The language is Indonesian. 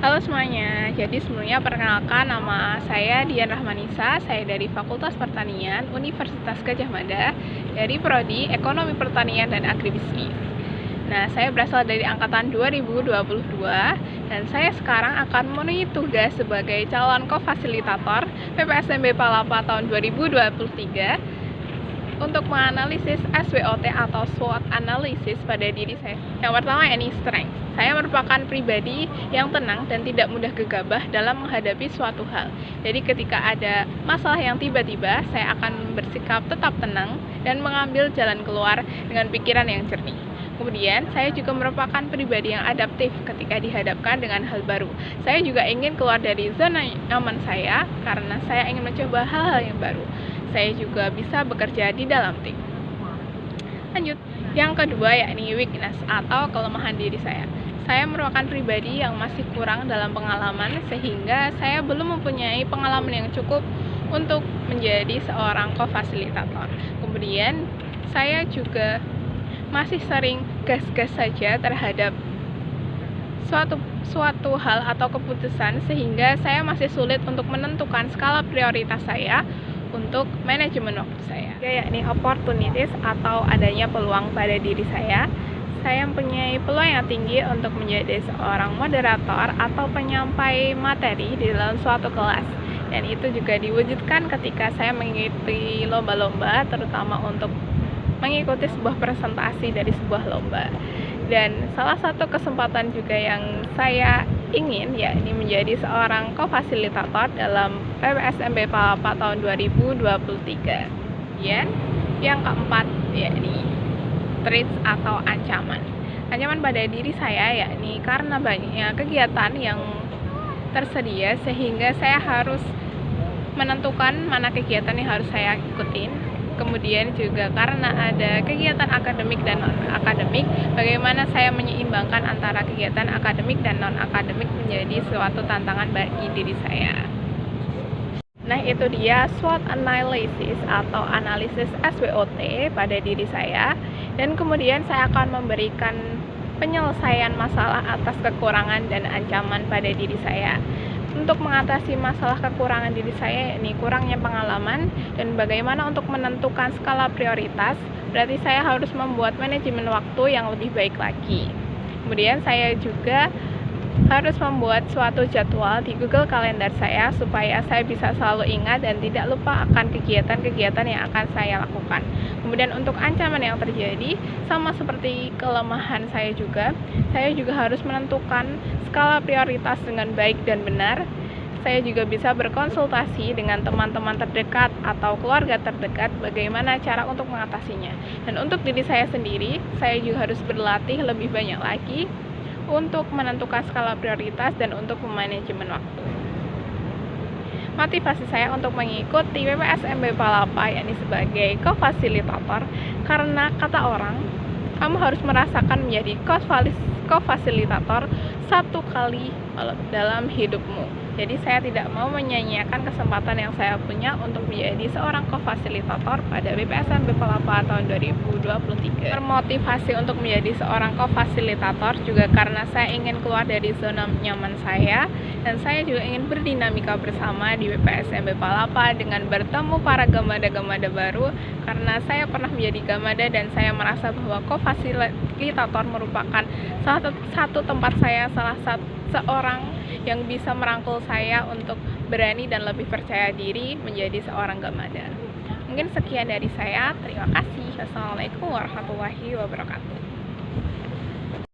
Halo semuanya, jadi sebelumnya perkenalkan nama saya Dian Rahmanisa, saya dari Fakultas Pertanian Universitas Gadjah Mada dari Prodi Ekonomi Pertanian dan Agribisnis. Nah, saya berasal dari angkatan 2022 dan saya sekarang akan memenuhi tugas sebagai calon kofasilitator PPSMB Palapa tahun 2023 untuk menganalisis SWOT atau SWOT analysis pada diri saya. Yang pertama, ini strength. Saya merupakan pribadi yang tenang dan tidak mudah gegabah dalam menghadapi suatu hal. Jadi ketika ada masalah yang tiba-tiba, saya akan bersikap tetap tenang dan mengambil jalan keluar dengan pikiran yang jernih. Kemudian, saya juga merupakan pribadi yang adaptif ketika dihadapkan dengan hal baru. Saya juga ingin keluar dari zona nyaman saya karena saya ingin mencoba hal-hal yang baru. Saya juga bisa bekerja di dalam tim. Lanjut, yang kedua yakni weakness atau kelemahan diri saya. Saya merupakan pribadi yang masih kurang dalam pengalaman sehingga saya belum mempunyai pengalaman yang cukup untuk menjadi seorang kofasilitator. Kemudian, saya juga masih sering gas-gas saja terhadap suatu hal atau keputusan sehingga saya masih sulit untuk menentukan skala prioritas saya untuk manajemen waktu saya. Yakni opportunities atau adanya peluang pada diri saya. Saya mempunyai peluang yang tinggi untuk menjadi seorang moderator atau penyampai materi di dalam suatu kelas. Dan itu juga diwujudkan ketika saya mengikuti lomba-lomba, terutama untuk mengikuti sebuah presentasi dari sebuah lomba. Dan salah satu kesempatan juga yang saya ingin yakni menjadi seorang kofasilitator dalam PPSMB Palapa tahun 2023. Kemudian yang keempat yakni threats atau ancaman. Ancaman pada diri saya yakni karena banyaknya kegiatan yang tersedia sehingga saya harus menentukan mana kegiatan yang harus saya ikutin. Kemudian juga karena ada kegiatan akademik dan non-akademik, bagaimana saya menyeimbangkan antara kegiatan akademik dan non-akademik menjadi suatu tantangan bagi diri saya. Nah, itu dia SWOT analysis atau analisis SWOT pada diri saya. Dan kemudian saya akan memberikan penyelesaian masalah atas kekurangan dan ancaman pada diri saya. Untuk mengatasi masalah kekurangan diri saya, yakni kurangnya pengalaman dan bagaimana untuk menentukan skala prioritas, berarti saya harus membuat manajemen waktu yang lebih baik lagi. Kemudian saya juga harus membuat suatu jadwal di Google Calendar saya supaya saya bisa selalu ingat dan tidak lupa akan kegiatan-kegiatan yang akan saya lakukan. Kemudian untuk ancaman yang terjadi, sama seperti kelemahan saya juga harus menentukan skala prioritas dengan baik dan benar. Saya juga bisa berkonsultasi dengan teman-teman terdekat atau keluarga terdekat bagaimana cara untuk mengatasinya. Dan untuk diri saya sendiri, saya juga harus berlatih lebih banyak lagi untuk menentukan skala prioritas dan untuk memanajemen waktu. Motivasi saya untuk mengikuti PPSMB Palapa yakni sebagai kofasilitator karena kata orang, kamu harus merasakan menjadi kofasilitator satu kali dalam hidupmu. Jadi saya tidak mau menyanyiakan kesempatan yang saya punya untuk menjadi seorang kofasilitator pada PPSMB Palapa tahun 2023. Termotivasi untuk menjadi seorang kofasilitator juga karena saya ingin keluar dari zona nyaman saya dan saya juga ingin berdinamika bersama di PPSMB Palapa dengan bertemu para gamada-gamada baru karena saya pernah menjadi gamada dan saya merasa bahwa kofasilitator merupakan salah satu tempat saya, seorang yang bisa merangkul saya untuk berani dan lebih percaya diri menjadi seorang gamada. Mungkin sekian dari saya. Terima kasih. Assalamualaikum warahmatullahi wabarakatuh.